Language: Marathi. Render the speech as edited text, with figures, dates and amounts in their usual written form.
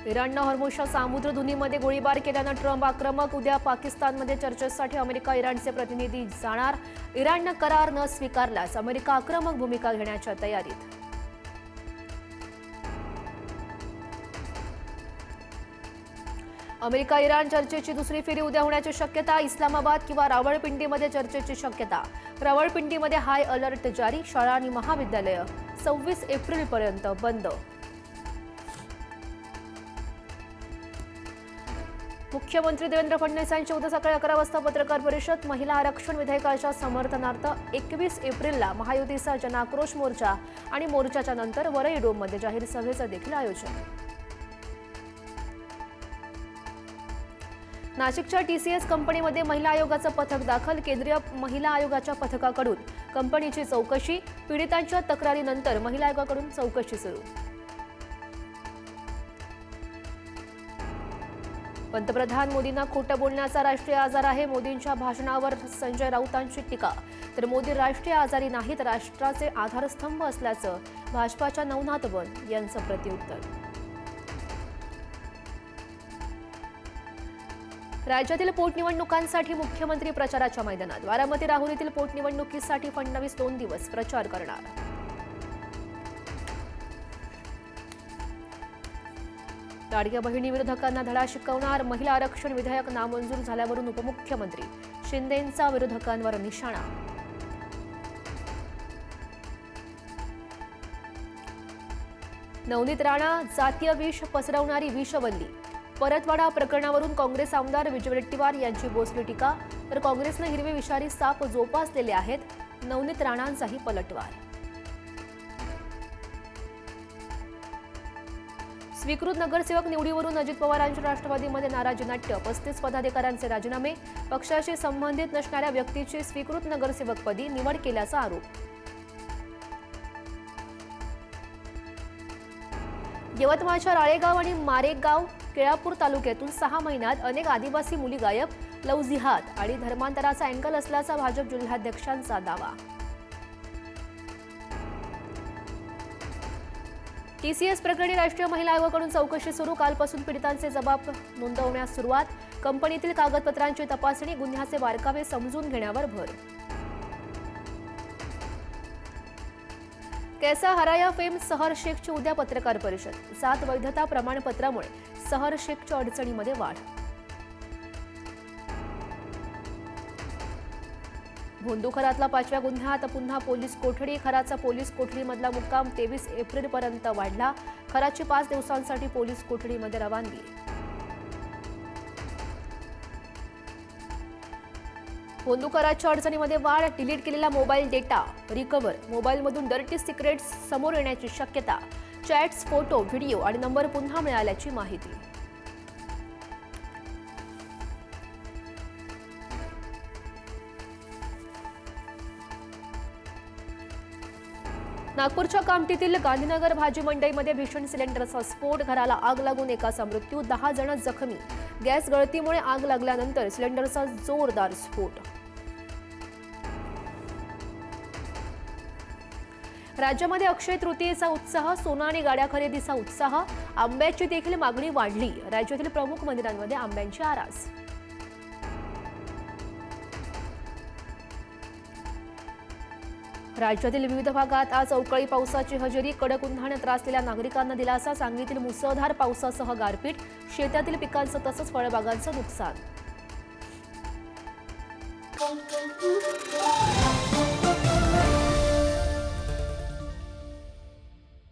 इराणनं हॉर्मुझच्या सामुद्रधुनीमध्ये गोळीबार केल्यानं ट्रम्प आक्रमक. उद्या पाकिस्तानमध्ये चर्चेसाठी अमेरिका इराणचे प्रतिनिधी जाणार. इराणनं करार न स्वीकारल्यास अमेरिका आक्रमक भूमिका घेण्याच्या तयारीत. अमेरिका इराण चर्चेची दुसरी फेरी उद्या होण्याची शक्यता. इस्लामाबाद किंवा रावळपिंडीमध्ये चर्चेची शक्यता. रावळपिंडीमध्ये हाय अलर्ट जारी. शाळा आणि महाविद्यालयं 26 एप्रिलपर्यंत बंद. मुख्यमंत्री देवेंद्र फडणवीस यांची उद्या सकाळी 11 वाजता पत्रकार परिषद. महिला आरक्षण विधेयकाच्या समर्थनार्थ 21 एप्रिलला महायुतीचा जनाक्रोश मोर्चा आणि मोर्चाच्या नंतर वरई डोममध्ये जाहीर सभेचं देखील आयोजन. नाशिकच्या TCS कंपनीमध्ये महिला आयोगाचं पथक दाखल. केंद्रीय महिला आयोगाच्या पथकाकडून कंपनीची चौकशी. पीडितांच्या तक्रारीनंतर महिला आयोगाकडून चौकशी सुरू. पंतप्रधान मोदींना खोटं बोलण्याचा राष्ट्रीय आजार आहे. मोदींच्या भाषणावर संजय राऊतांची टीका. तर मोदी राष्ट्रीय आजारी नाहीत, राष्ट्राचे आधारस्तंभ असल्याचं भाजपाच्या नवनाथ बन यांचं प्रत्युत्तर. राज्यातील पोटनिवडणुकांसाठी मुख्यमंत्री प्रचाराच्या मैदानात. बारामती राहुरीतील पोटनिवडणुकीसाठी फडणवीस 2 दिवस प्रचार करणार. लाडक्या बहिणी विरोधकांना धडा शिकवणार. महिला आरक्षण विधेयक नामंजूर झाल्यावरून उपमुख्यमंत्री शिंदेंचा विरोधकांवर निशाणा. नवनीत राणा जातीय विष पसरवणारी विषवल्ली. परतवाडा प्रकरणावरून काँग्रेस आमदार विजय वडेट्टीवार यांची बोचली टीका. तर काँग्रेसने हिरवे विषारी साप जोपासलेले आहेत. नवनीत राणांचाही पलटवार. स्वीकृत नगरसेवक निवडीवरून अजित पवारांची राष्ट्रवादीमध्ये नाराजी नाट्य. 35 पदाधिकाऱ्यांचे राजीनामे. पक्षाशी संबंधित नसणाऱ्या व्यक्तीची स्वीकृत नगरसेवकपदी निवड केल्याचा आरोप. यवतमाळच्या राळेगाव आणि मारेगाव केळापूर तालुक्यातून 6 महिन्यात अनेक आदिवासी मुली गायब. लव्ह जिहाद आणि धर्मांतराचा अँगल असल्याचा भाजप जिल्हाध्यक्षांचा दावा. TCS प्रकरणी राष्ट्रीय महिला आयोगाकडून चौकशी सुरू. कालपासून पीडितांचे जबाब नोंदवण्यास सुरुवात. कंपनीतील कागदपत्रांची तपासणी. गुन्ह्याचे बारकावे समजून घेण्यावर भर. कैसा हराया फेम सहर शेखची उद्या पत्रकार परिषद. 7 वैधता प्रमाणपत्रामुळे सहर शेखच्या अडचणीमध्ये वाढ. भोंदू खरातला 5व्या गुन्ह्यात पुन्हा पोलीस कोठडी. खराचा पोलीस कोठडीमधला मुक्काम 23 एप्रिलपर्यंत वाढला. खराची 5 दिवसांसाठी पोलीस कोठडीमध्ये रवानगी. भोंदू खराच्या अडचणीमध्ये वाढ. डिलीट केलेला मोबाईल डेटा रिकव्हर. मोबाईलमधून डर्टी सिक्रेट्स समोर येण्याची शक्यता. चॅट्स, फोटो, व्हिडिओ आणि नंबर पुन्हा मिळाल्याची माहिती. नागपूरच्या कामठीतील गांधीनगर भाजी मंडईमध्ये भीषण सिलेंडरचा स्फोट. घराला आग लागून एकाचा मृत्यू, 10 जण जखमी. गॅस गळतीमुळे आग लागल्यानंतर सिलेंडरचा जोरदार स्फोट. राज्यामध्ये अक्षय तृतीयेचा उत्साह. सोनं आणि गाड्या खरेदीचा उत्साह. आंब्याची देखील मागणी वाढली. राज्यातील प्रमुख मंदिरांमध्ये आंब्यांची आरास. राज्यातील विविध भागात आज अवकाळी पावसाची हजेरी. कडक उन्हाने त्रासलेल्या नागरिकांना दिलासा. सांगलीतील मुसळधार पावसासह गारपीट. शेतातील पिकांचं तसंच फळबागांचं नुकसान.